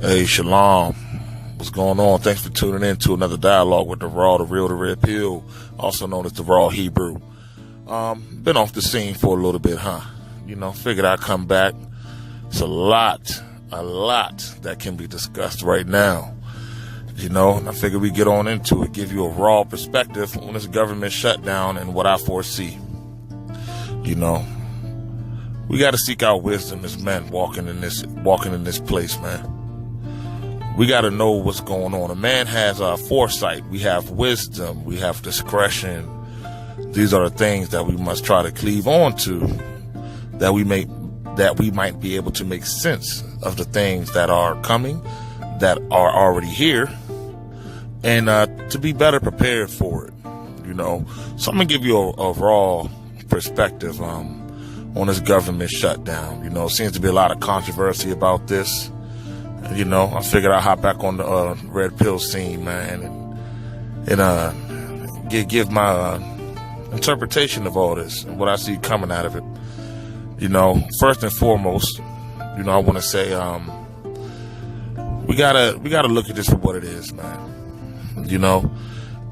Hey, Shalom. What's going on? Thanks for tuning in to another dialogue with the Raw, the Real, the Red Pill, also known as the Raw Hebrew. Been off the scene for a little bit, huh? Figured I'd come back. It's a lot that can be discussed right now. And I figured we'd get on into it, give you a raw perspective on this government shutdown and what I foresee. We got to seek out wisdom as men walking in this place, man. We got to know what's going on. A man has foresight. We have wisdom. We have discretion. These are the things that we must try to cleave on to, that we might be able to make sense of the things that are coming, that are already here, and to be better prepared for it. So I'm gonna give you a raw perspective on this government shutdown. It seems to be a lot of controversy about this. I figured I'd hop back on the red pill scene, man, and give my interpretation of all this and what I see coming out of it. First and foremost, I want to say we gotta look at this for what it is, man.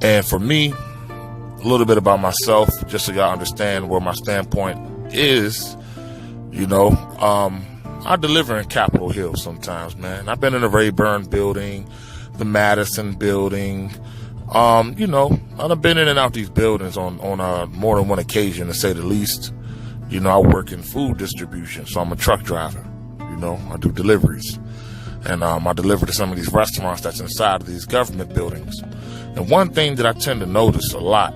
And for me, a little bit about myself, just so y'all understand where my standpoint is. I deliver in Capitol Hill sometimes, man. I've been in the Rayburn building, the Madison building. I've been in and out these buildings on more than one occasion, to say the least. I work in food distribution, so I'm a truck driver. I do deliveries. And I deliver to some of these restaurants that's inside of these government buildings. And one thing that I tend to notice a lot,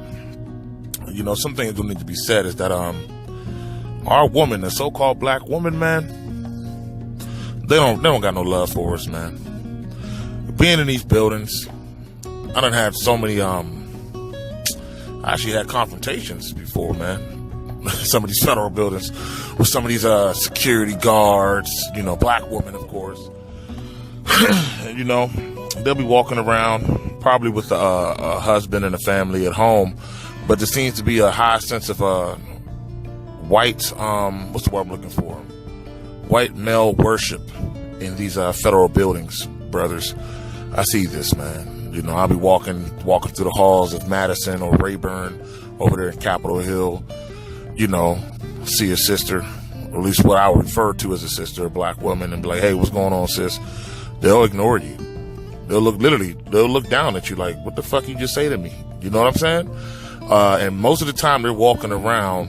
some things that need to be said, is that our woman, the so-called black woman, man, they don't got no love for us, man. Being in these buildings, I done had so many, I actually had confrontations before, man. Some of these federal buildings with some of these security guards, black women, of course. They'll be walking around probably with a husband and a family at home, but there seems to be a high sense of white, what's the word I'm looking for? White male worship in these federal buildings, brothers. I see this, man. I'll be walking through the halls of Madison or Rayburn over there in Capitol Hill. See a sister, or at least what I would refer to as a sister, a black woman, and be like, "Hey, what's going on, sis?" They'll ignore you. They'll look down at you like, "What the fuck you just say to me?" You know what I'm saying? And most of the time they're walking around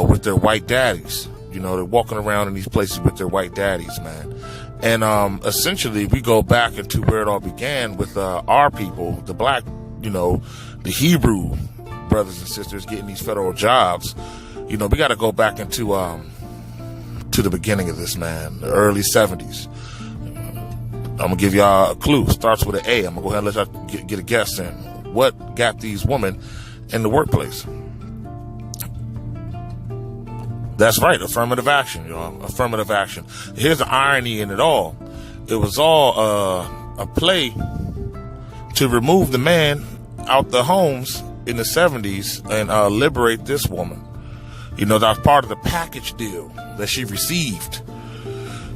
with their white daddies. They're walking around in these places with their white daddies, man. And essentially, we go back into where it all began with our people, the black, the Hebrew brothers and sisters getting these federal jobs. We got to go back into to the beginning of this, man, the early 70s. I'm gonna give y'all a clue. Starts with an A. I'm gonna go ahead and let y'all get a guess in. What got these women in the workplace? That's right, affirmative action, y'all. Affirmative action. Here's the irony in it all. It was all a play to remove the man out the homes in the 70s and liberate this woman. That was part of the package deal that she received.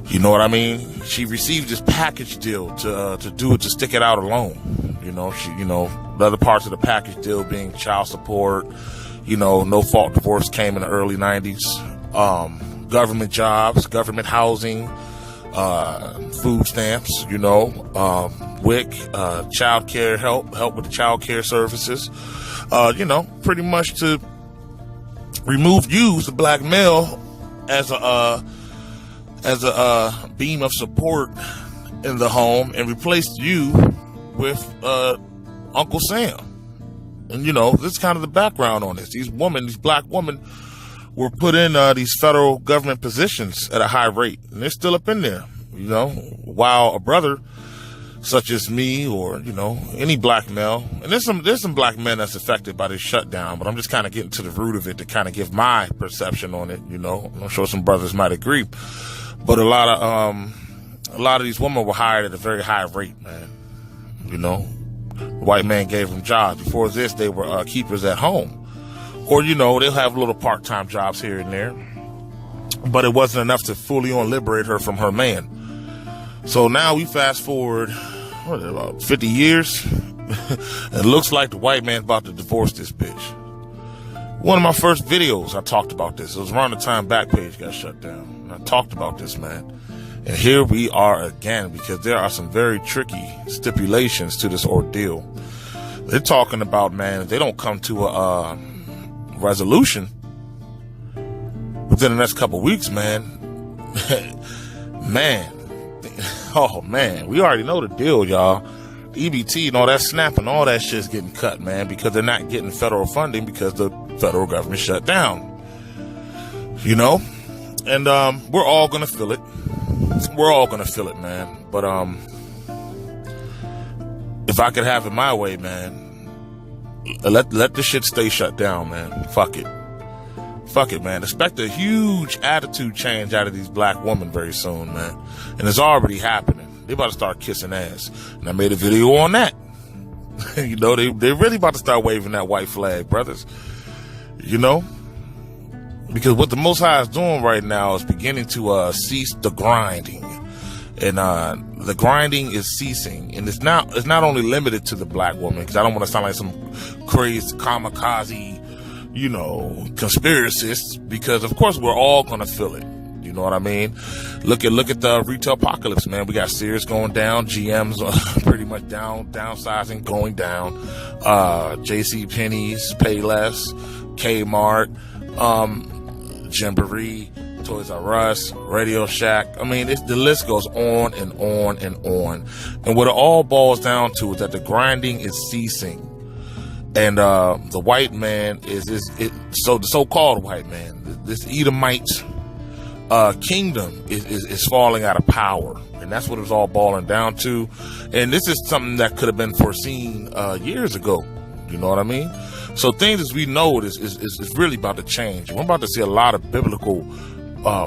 You know what I mean? She received this package deal to stick it out alone. The other parts of the package deal being child support, no fault divorce came in the early 90s. Government jobs, government housing, food stamps, WIC, child care help with the child care services, pretty much to use the black male as a beam of support in the home and replaced you with Uncle Sam. And this is kind of the background on this. These black women were put in these federal government positions at a high rate, and they're still up in there, while a brother such as me or, any black male, and there's some black men that's affected by this shutdown, but I'm just kind of getting to the root of it to kind of give my perception on it. I'm sure some brothers might agree, but a lot of these women were hired at a very high rate, man. The white man gave them jobs. Before this, they were keepers at home. Or, they'll have little part-time jobs here and there. But it wasn't enough to fully liberate her from her man. So now we fast forward, what is it, about 50 years? It looks like the white man's about to divorce this bitch. One of my first videos, I talked about this. It was around the time Backpage got shut down. And I talked about this, man. And here we are again, because there are some very tricky stipulations to this ordeal. They're talking about, man, if they don't come to a resolution within the next couple weeks, man, oh man, we already know the deal, y'all. The EBT and all that SNAP and all that shit's getting cut, man, because they're not getting federal funding because the federal government shut down. You know? And we're all gonna feel it. We're all gonna feel it, man. But if I could have it my way, man, let the shit stay shut down, man. Fuck it, man. Expect a huge attitude change out of these black women very soon, man. And it's already happening. They about to start kissing ass. And I made a video on that. You know, they're really about to start waving that white flag, brothers. You know? Because what the Most High is doing right now is beginning to cease the grinding. And the grinding is ceasing. And it's not only limited to the black woman, because I don't want to sound like some crazy kamikaze, you know, conspiracists, because of course we're all gonna feel it. You know what I mean? Look at the retail apocalypse, man. We got Sears going down, GM's pretty much downsizing, going down. JC Penney's, Payless, Kmart, Gymboree, Toys R Us, Radio Shack. I mean, the list goes on and on and on. And what it all boils down to is that the grinding is ceasing. And the white man so the so-called white man, this Edomite kingdom is falling out of power. And that's what it's all boiling down to. And this is something that could have been foreseen years ago. You know what I mean? So things as we know is really about to change. We're about to see a lot of biblical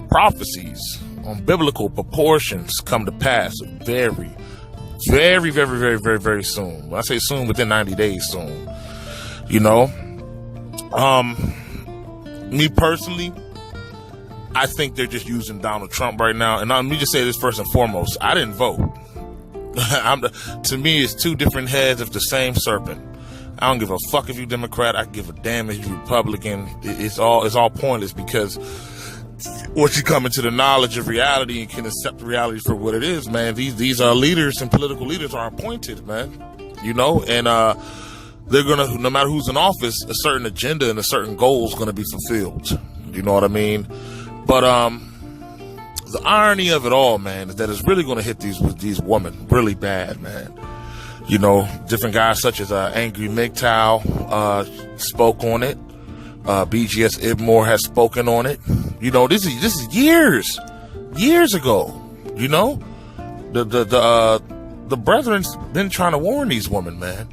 prophecies on biblical proportions come to pass very, very, very, very, very, very soon. When I say soon, within 90 days soon. You know? Me personally, I think they're just using Donald Trump right now. And let me just say this first and foremost. I didn't vote. To me, it's two different heads of the same serpent. I don't give a fuck if you're Democrat. I give a damn if you're Republican. It's all pointless, because once you come into the knowledge of reality and can accept reality for what it is, man, these are leaders, and political leaders are appointed, man. You know, and they're gonna, no matter who's in office, a certain agenda and a certain goal is gonna be fulfilled. You know what I mean? But the irony of it all, man, is that it's really gonna hit these women really bad, man. You know, different guys such as Angry MGTOW spoke on it. BGS Ibmore has spoken on it. You know, this is years ago. You know, the brethren's been trying to warn these women, man,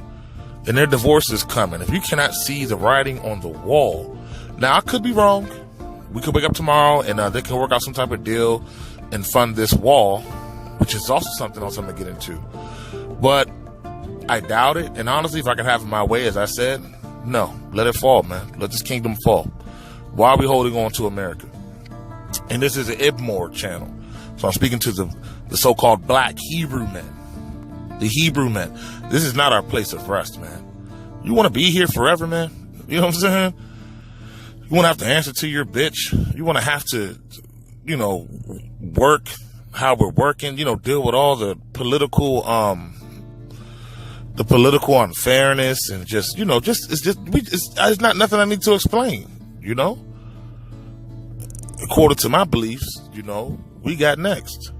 and their divorce is coming. If you cannot see the writing on the wall, now I could be wrong. We could wake up tomorrow and they can work out some type of deal and fund this wall, which is also something else I'm gonna get into. But I doubt it. And honestly, if I could have it my way, as I said, no, let it fall, man. Let this kingdom fall. Why are we holding on to America? And this is an Ibmore channel. So I'm speaking to the so-called black Hebrew men. The Hebrew men. This is not our place of rest, man. You want to be here forever, man? You know what I'm saying? You want to have to answer to your bitch. You want to have to, you know, work how we're working, you know, deal with all the political unfairness and just, you know, it's not nothing I need to explain, you know? According to my beliefs, you know, we got next.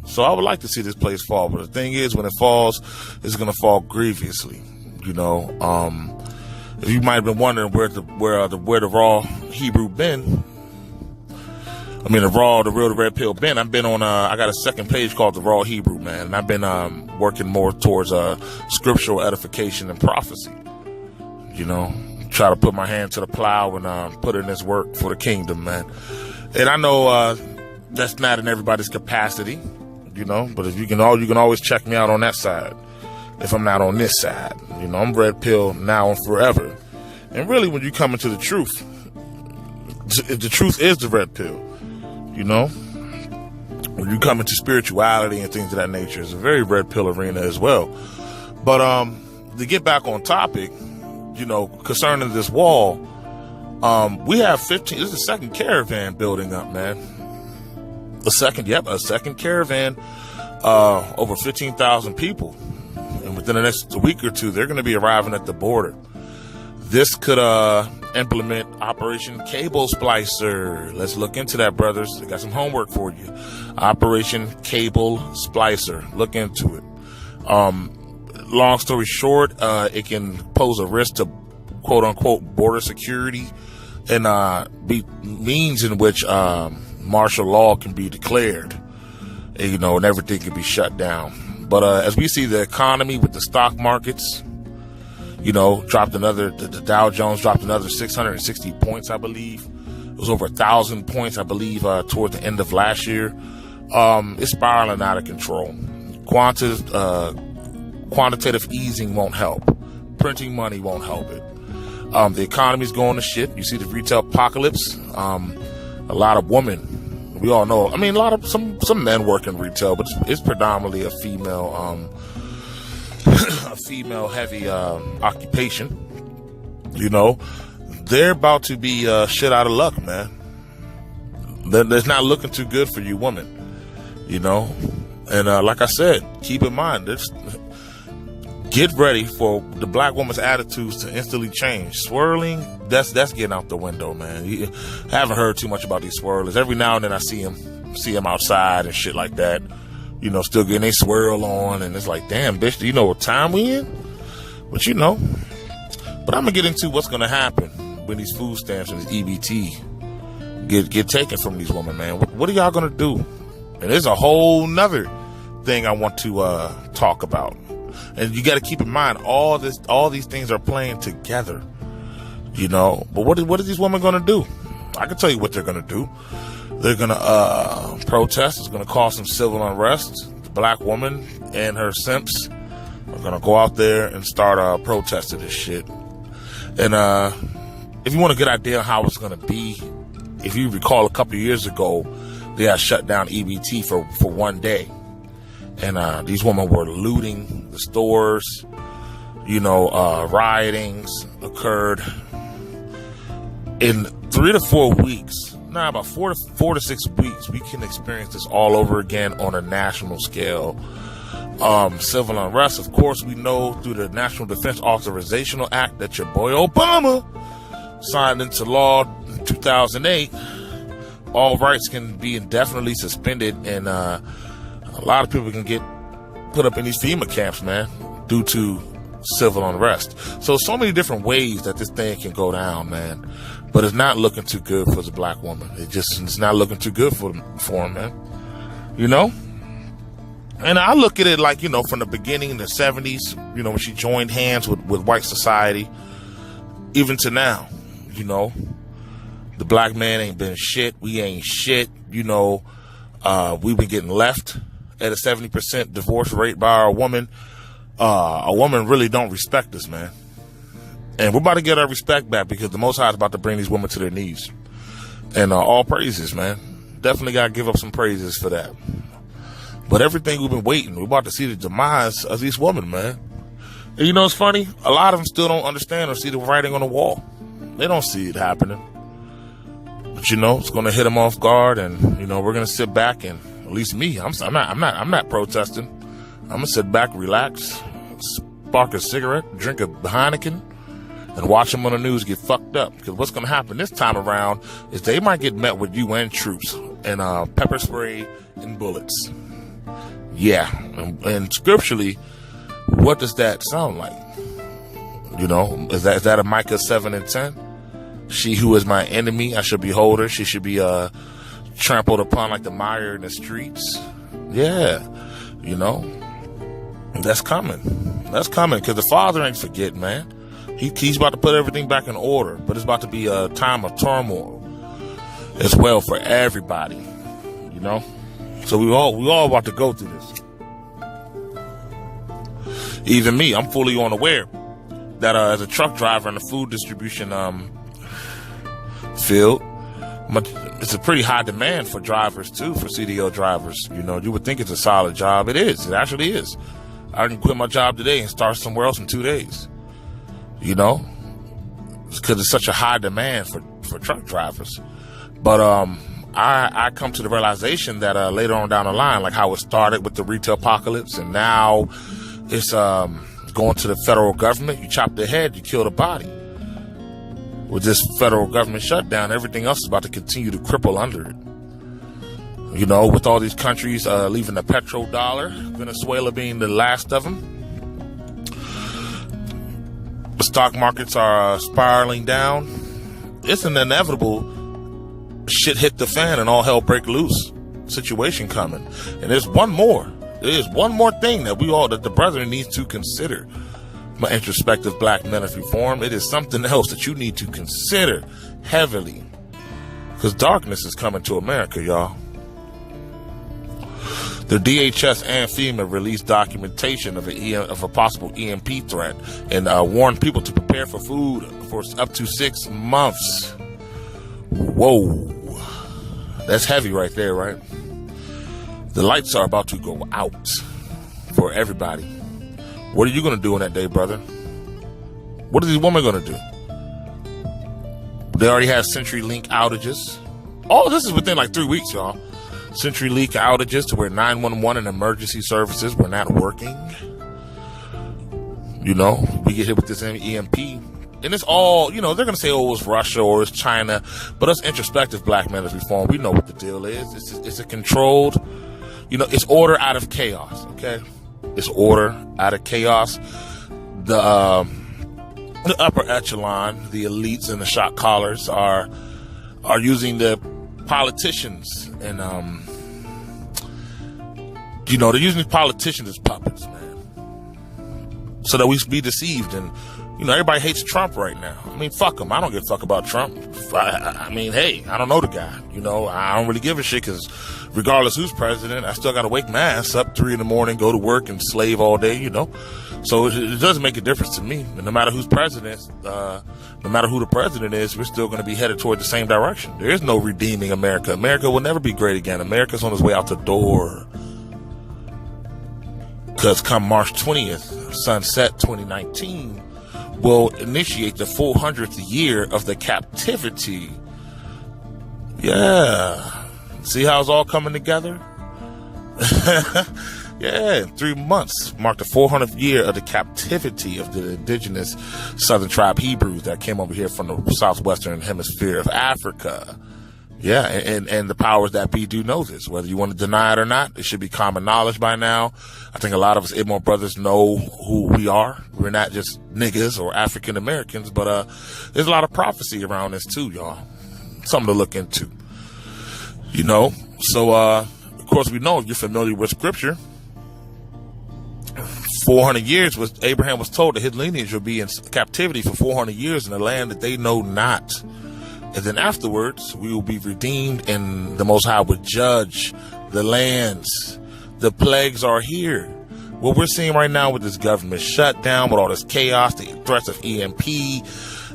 So I would like to see this place fall, but the thing is, when it falls, it's going to fall grievously, you know? If you might have been wondering where the raw Hebrew been, I mean, the real, the red pill been, I've been on, I got a second page called The Raw Hebrew, man. And I've been, working more towards, scriptural edification and prophecy. You know, try to put my hand to the plow and, put in this work for the kingdom, man. And I know, that's not in everybody's capacity, you know, but if you can always check me out on that side. If I'm not on this side, you know, I'm red pill now and forever. And really, when you come into the truth is the red pill. You know, when you come into spirituality and things of that nature, it's a very red pill arena as well. But to get back on topic, concerning this wall, we have 15. This is the second caravan building up, man. A second caravan, over 15,000 people, and within the next week or two, they're going to be arriving at the border. This could implement Operation Cable Splicer. Let's look into that, brothers. I got some homework for you. Operation Cable Splicer. Look into it. Long story short, it can pose a risk to quote unquote border security and be means in which martial law can be declared, and everything can be shut down. But as we see the economy with the stock markets, the Dow Jones dropped another 660 points, I believe. It was over 1,000 points, I believe, toward the end of last year. It's spiraling out of control. Quantitative easing won't help. Printing money won't help it. The economy's going to shit. You see the retail apocalypse. A lot of women, we all know. I mean, some men work in retail, but it's predominantly a female heavy occupation. They're about to be shit out of luck, man. It's not looking too good for you women, and like I said, keep in mind, get ready for the black woman's attitudes to instantly change. Swirling, that's getting out the window, man. I haven't heard too much about these swirlers. Every now and then I see them outside and shit like that. Still getting a swirl on, and it's like, damn, bitch, do you know what time we in? But But I'm gonna get into what's gonna happen when these food stamps and this EBT get taken from these women, man. What are y'all gonna do? And there's a whole nother thing I want to talk about. And you got to keep in mind, all these things are playing together, But what are these women gonna do? I can tell you what they're gonna do. They're going to protest. It's going to cause some civil unrest. The black woman and her simps are going to go out there and start protesting this shit. And if you want a good idea of how it's going to be, if you recall a couple of years ago, they had shut down EBT for one day. And these women were looting the stores. Riotings occurred. In 3 to 4 weeks, about 4 to 6 weeks, we can experience this all over again on a national scale. Civil unrest, of course, we know through the National Defense Authorizational Act that your boy Obama signed into law in 2008. All rights can be indefinitely suspended, and a lot of people can get put up in these FEMA camps, man, due to civil unrest. So many different ways that this thing can go down, man. But it's not looking too good for the black woman. It's not looking too good for him, man. And I look at it like, from the beginning in the 70s, when she joined hands with white society, even to now, the black man ain't been shit. We ain't shit. We've been getting left at a 70% divorce rate by our woman. A woman really don't respect us, man. And we're about to get our respect back because the Most High is about to bring these women to their knees. And all praises, man. Definitely got to give up some praises for that. But everything we've been waiting, we're about to see the demise of these women, man. And it's funny? A lot of them still don't understand or see the writing on the wall. They don't see it happening. But it's going to hit them off guard, and we're going to sit back and, at least me, I'm not protesting. I'm going to sit back, relax, spark a cigarette, drink a Heineken, and watch them on the news get fucked up. Because what's going to happen this time around is they might get met with UN troops and pepper spray and bullets. Yeah. And scripturally, what does that sound like? Is that a Micah 7:10? She who is my enemy, I should behold her. She should be trampled upon like the mire in the streets. Yeah. That's coming. That's coming because the Father ain't forget, man. He's about to put everything back in order, but it's about to be a time of turmoil as well for everybody, So we all about to go through this. Even me, I'm fully unaware that as a truck driver in the food distribution field, It's a pretty high demand for drivers too, for CDL drivers. You would think it's a solid job. It is. It actually is. I can quit my job today and start somewhere else in 2 days. Because it's such a high demand for truck drivers. But I come to the realization that later on down the line, like how it started with the retail apocalypse, and now it's going to the federal government. You chop their head, you kill the body. With this federal government shutdown, everything else is about to continue to cripple under it. With all these countries leaving the petrodollar, Venezuela being the last of them. The stock markets are spiraling down. It's an inevitable shit hit the fan and all hell break loose situation coming. And there's one more. There's one more thing that the brethren needs to consider. My introspective black men of reform. It is something else that you need to consider heavily. Because darkness is coming to America, y'all. The DHS and FEMA released documentation of a possible EMP threat and warned people to prepare for food for up to 6 months. Whoa. That's heavy right there, right? The lights are about to go out for everybody. What are you going to do on that day, brother? What are these women going to do? They already have CenturyLink outages. All this is within like 3 weeks, y'all. CenturyLink outages to where 911 and emergency services were not working. We get hit with this EMP. And it's all, they're going to say, oh, it's Russia or it's China. But us introspective black men of reform, we know what the deal is. It's a controlled, it's order out of chaos, okay? It's order out of chaos. The upper echelon, the elites and the shot callers are using the politicians and they're using these politicians as puppets, man, so that we be deceived. And everybody hates Trump right now. I mean, fuck him. I don't give a fuck about Trump. I mean, hey, I don't know the guy. I don't really give a shit, because regardless who's president, I still got to wake my ass up 3 a.m, go to work and slave all day, So it doesn't make a difference to me. And no matter who's president, no matter who the president is, we're still going to be headed toward the same direction. There is no redeeming America. America will never be great again. America's on its way out the door. Because come March 20th, sunset 2019, will initiate the 400th year of the captivity. Yeah. See how it's all coming together? Yeah, in 3 months marked the 400th year of the captivity of the indigenous southern tribe Hebrews that came over here from the southwestern hemisphere of Africa. Yeah, and the powers that be do know this. Whether you want to deny it or not, it should be common knowledge by now. I think a lot of us Idmore brothers know who we are. We're not just niggas or African Americans, but there's a lot of prophecy around this too, y'all. Something to look into. So of course we know, if you're familiar with scripture, 400 years was Abraham was told that his lineage would be in captivity for 400 years in a land that they know not. And then afterwards, we will be redeemed, and the Most High would judge the lands. The plagues are here. What we're seeing right now with this government shutdown, with all this chaos, the threats of EMP,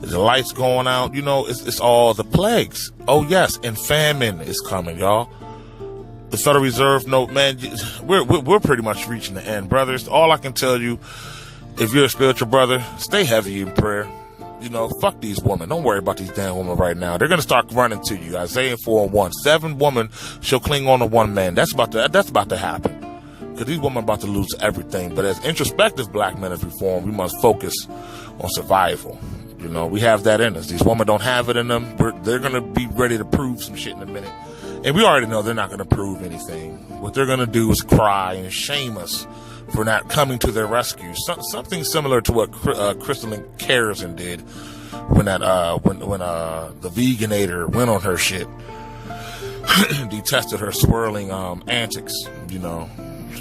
the lights going out, it's all the plagues. Oh yes, and famine is coming, y'all. The Federal Reserve note, man, we're pretty much reaching the end, brothers. All I can tell you, if you're a spiritual brother, stay heavy in prayer. Fuck these women. Don't worry about these damn women right now. They're going to start running to you. Isaiah 4:1. 7 women shall cling on to 1 man. That's about to happen. Because these women are about to lose everything. But as introspective black men of reform, we must focus on survival. We have that in us. These women don't have it in them. They're going to be ready to prove some shit in a minute. And we already know they're not going to prove anything. What they're going to do is cry and shame us for not coming to their rescue. Something similar to what Crystalline Carrison did when the Veganator went on her shit. Detested her swirling antics.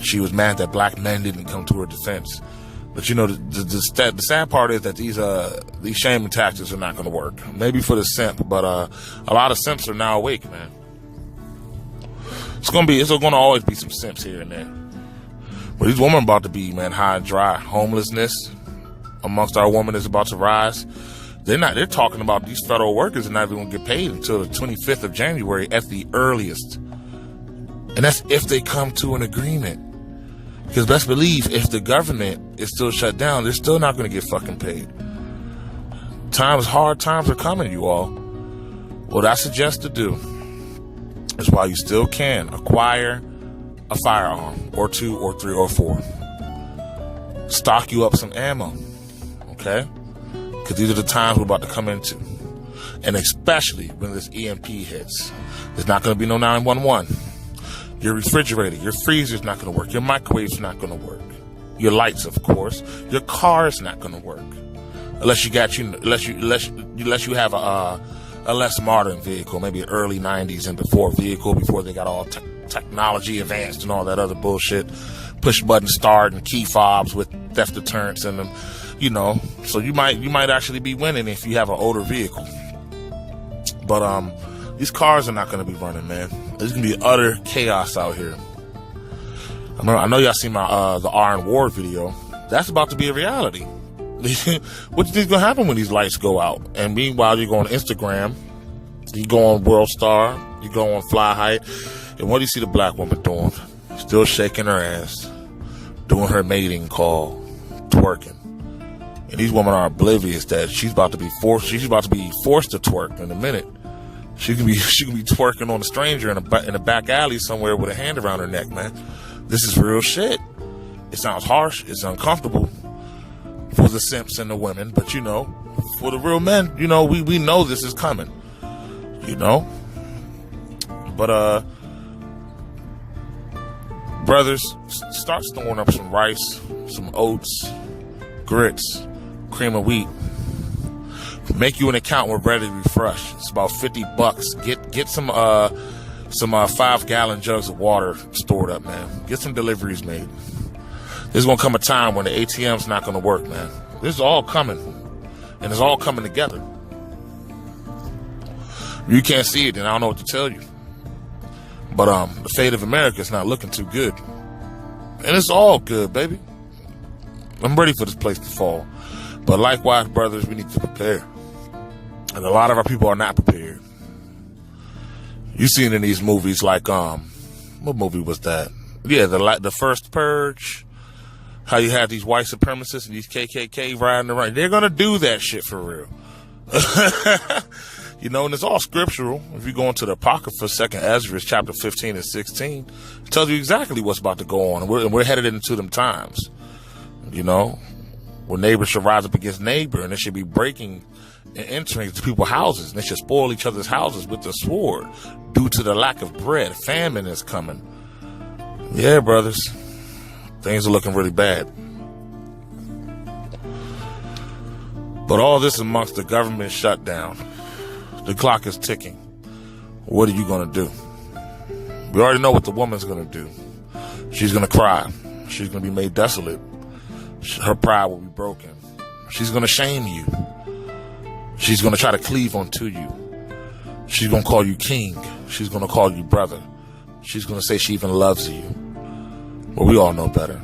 She was mad that black men didn't come to her defense. But the sad part is that these shaming tactics are not going to work. Maybe for the simp, but a lot of simps are now awake, man. It's going to always be some simps here and there. But these women are about to be, man, high and dry. Homelessness amongst our women is about to rise. They're talking about these federal workers are not even going to get paid until the 25th of January at the earliest. And that's if they come to an agreement. Because best believe, if the government is still shut down, they're still not going to get fucking paid. Hard times are coming, you all. What I suggest to do is, while you still can, acquire a firearm, or 2 or 3 or 4. Stock you up some ammo, okay? Because these are the times we're about to come into. And especially when this EMP hits. There's not going to be no 911. Your refrigerator, your freezer's not going to work. Your microwave's not going to work. Your lights, of course. Your car's not going to work. Unless you have a less modern vehicle, maybe an early 90s and before vehicle, before they got all technology advanced and all that other bullshit. Push button start and key fobs with theft deterrents in them, you know. So you might actually be winning if you have an older vehicle. But these cars are not going to be running, man. There's going to be utter chaos out here. I know y'all seen my the Iron War video. That's about to be a reality. What do you think's going to happen when these lights go out? And meanwhile, you go on Instagram, you go on World Star, you go on Fly Height, and what do you see the black woman doing? Still shaking her ass, doing her mating call, twerking. And these women are oblivious that she's about to be forced to twerk in a minute. She can be twerking on a stranger in a back alley somewhere with a hand around her neck, man. This is real shit. It sounds harsh. It's uncomfortable for the simps and the women, but you know, for the real men, you know, we know this is coming, you know. But brothers, start storing up some rice, some oats, grits, cream of wheat. Make you an account with Ready to Refresh. It's about $50. Get some 5-gallon jugs of water stored up, man. Get some deliveries made. There's gonna come a time when the ATM's not gonna work, man. This is all coming, and it's all coming together. You can't see it, and I don't know what to tell you. But the fate of America is not looking too good, and it's all good, baby. I'm ready for this place to fall. But likewise, brothers, we need to prepare. And a lot of our people are not prepared. You seen in these movies like, what movie was that? Yeah, the first Purge. How you have these white supremacists and these KKK riding around. They're going to do that shit for real. You know, and it's all scriptural. If you go into the Apocrypha, 2nd Ezra, chapter 15 and 16, it tells you exactly what's about to go on. And we're headed into them times. You know, where neighbor should rise up against neighbor, and they should be breaking and entering into people's houses. And they should spoil each other's houses with the sword due to the lack of bread. Famine is coming. Yeah, brothers. Things are looking really bad. But all this amongst the government shutdown. The clock is ticking. What are you going to do? We already know what the woman's going to do. She's going to cry. She's going to be made desolate. Her pride will be broken. She's going to shame you. She's going to try to cleave onto you. She's going to call you king. She's going to call you brother. She's going to say she even loves you. Well, we all know better.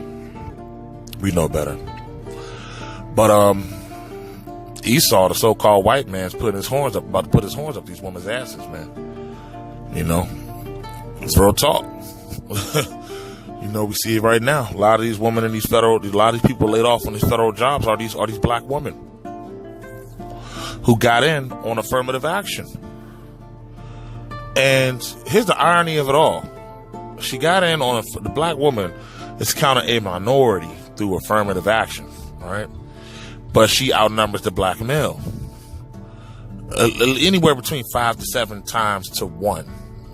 We know better. But Esau, the so-called white man's about to put his horns up these women's asses, man. You know, it's real talk. You know, we see it right now. A lot of these women in a lot of these people laid off on these federal jobs are these black women who got in on affirmative action. And here's the irony of it all. She got in on the black woman is counted a minority through affirmative action, right? But she outnumbers the black male anywhere between 5 to 7 times to 1.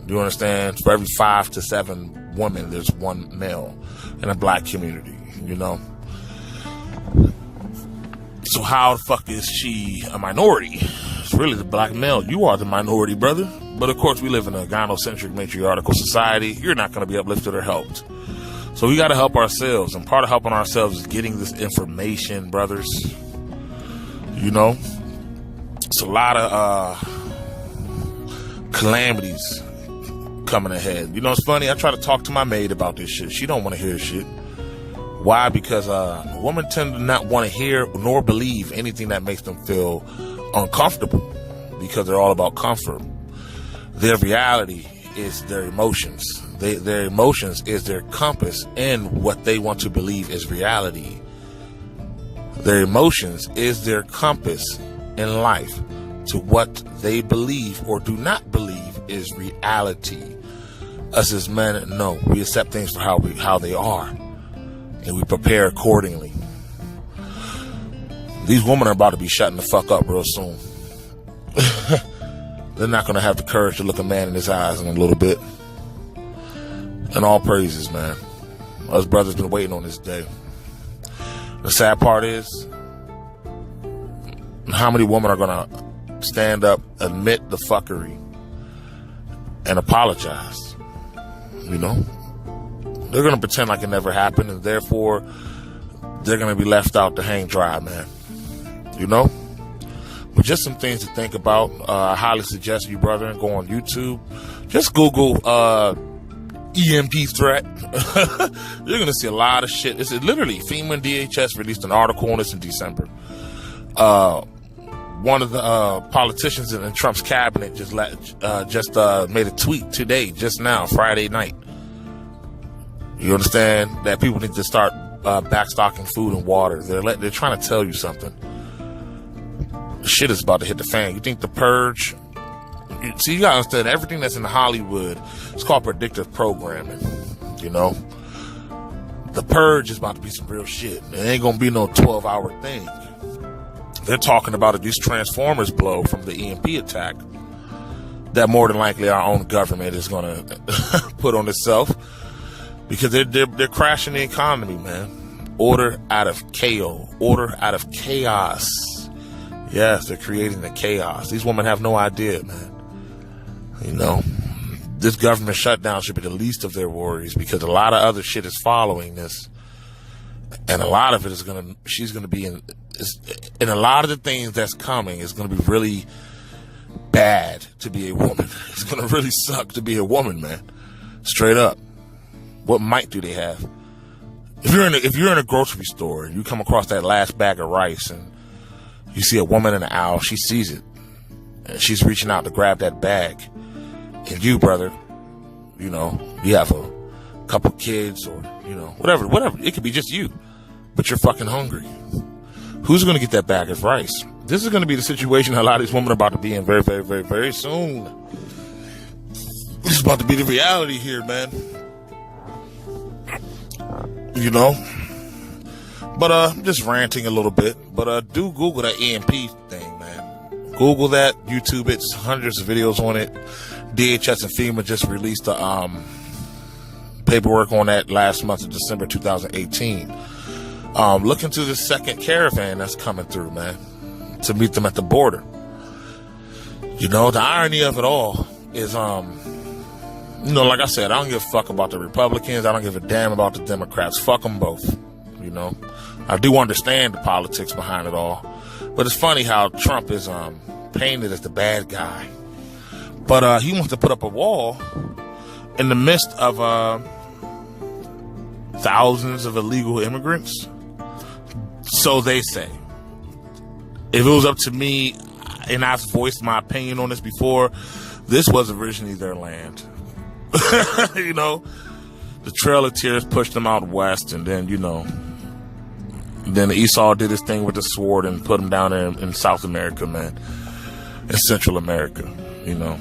You understand? For every 5 to 7 women, there's 1 male in a black community. You know. So how the fuck is she a minority? It's really the black male. You are the minority, brother. But of course, we live in a gynocentric matriarchal society. You're not going to be uplifted or helped. So we got to help ourselves. And part of helping ourselves is getting this information, brothers. You know, it's a lot of calamities coming ahead. You know, it's funny. I try to talk to my maid about this shit. She don't want to hear shit. Why? Because women tend to not want to hear nor believe anything that makes them feel uncomfortable because they're all about comfort. Their reality is their emotions. Their emotions is their compass in what they want to believe is reality. Their emotions is their compass in life to what they believe or do not believe is reality. Us as men, no, we accept things for how they are, and we prepare accordingly. These women are about to be shutting the fuck up real soon. They're not going to have the courage to look a man in his eyes in a little bit. And all praises, man. Us brothers been waiting on this day. The sad part is, how many women are going to stand up, admit the fuckery, and apologize? You know? They're going to pretend like it never happened, and therefore, they're going to be left out to hang dry, man. You know? But just some things to think about. I highly suggest you, brother, go on YouTube. Just Google EMP threat. You're going to see a lot of shit. It's literally, FEMA and DHS released an article on this in December. One of the politicians in Trump's cabinet just made a tweet today, just now, Friday night. You understand that people need to start backstocking food and water. They're trying to tell you something. Shit is about to hit the fan. You think the purge? See, you gotta understand, everything that's in Hollywood is called predictive programming. You know, the purge is about to be some real shit. It ain't gonna be no 12-hour thing. They're talking about it. These Transformers blow from the EMP attack that more than likely our own government is gonna put on itself, because they're crashing the economy, man. Order out of chaos. Order out of chaos. Yes, they're creating the chaos. These women have no idea, man. You know, this government shutdown should be the least of their worries, because a lot of other shit is following this. And a lot of it is she's gonna be in a lot of the things that's coming is gonna be really bad to be a woman. It's gonna really suck to be a woman, man. Straight up. What might do they have? If you're in a grocery store and you come across that last bag of rice and you see a woman in the aisle, she sees it, and she's reaching out to grab that bag. And you, brother, you know, you have a couple kids or, you know, whatever. It could be just you, but you're fucking hungry. Who's going to get that bag of rice? This is going to be the situation a lot of these women are about to be in very, very, very, very soon. This is about to be the reality here, man. You know? But I'm just ranting a little bit. But do Google that EMP thing, man. Google that, YouTube it, hundreds of videos on it. DHS and FEMA just released the paperwork on that last month of December 2018. Look into the second caravan that's coming through, man, to meet them at the border. You know, the irony of it all is, you know, like I said, I don't give a fuck about the Republicans. I don't give a damn about the Democrats. Fuck them both. You know, I do understand the politics behind it all, but it's funny how Trump is painted as the bad guy, but he wants to put up a wall in the midst of thousands of illegal immigrants. So they say. If it was up to me, and I've voiced my opinion on this before, this was originally their land. You know, the Trail of Tears pushed them out west, and then, you know, then Esau did his thing with the sword and put them down there in South America, man, in Central America, you know.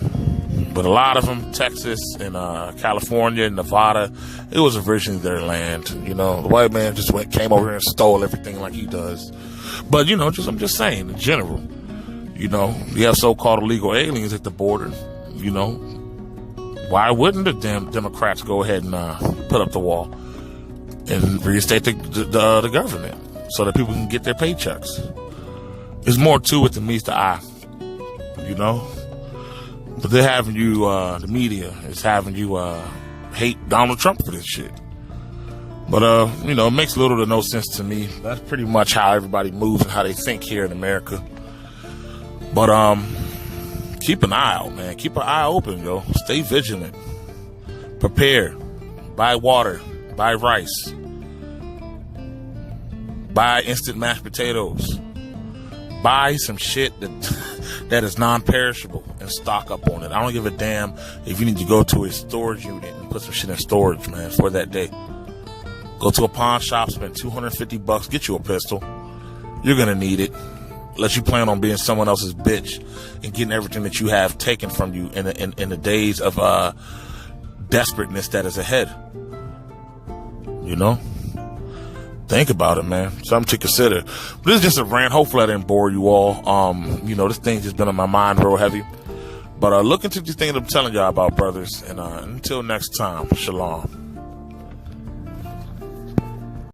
But a lot of them, Texas and California and Nevada, it was originally their land. You know, the white man just came over here and stole everything like he does. But, you know, I'm just saying, in general, you know, you have so-called illegal aliens at the border. You know, why wouldn't the damn Democrats go ahead and put up the wall and reinstate the government so that people can get their paychecks? There's more to it than meets the eye, you know. But they're having you, the media is having you hate Donald Trump for this shit. But, you know, it makes little to no sense to me. That's pretty much how everybody moves and how they think here in America. But keep an eye out, man. Keep an eye open, yo. Stay vigilant. Prepare. Buy water. Buy rice. Buy instant mashed potatoes. buy some shit that is non-perishable and stock up on it. I don't give a damn if you need to go to a storage unit and put some shit in storage, man, for that day. Go to a pawn shop, spend $250, get you a pistol. You're gonna need it, unless you plan on being someone else's bitch and getting everything that you have taken from you in the days of desperateness that is ahead. You know? Think about it, man. Something to consider. But this is just a rant. Hopefully I didn't bore you all. This thing's just been on my mind real heavy. But look into these things I'm telling y'all about, brothers. And until next time, shalom.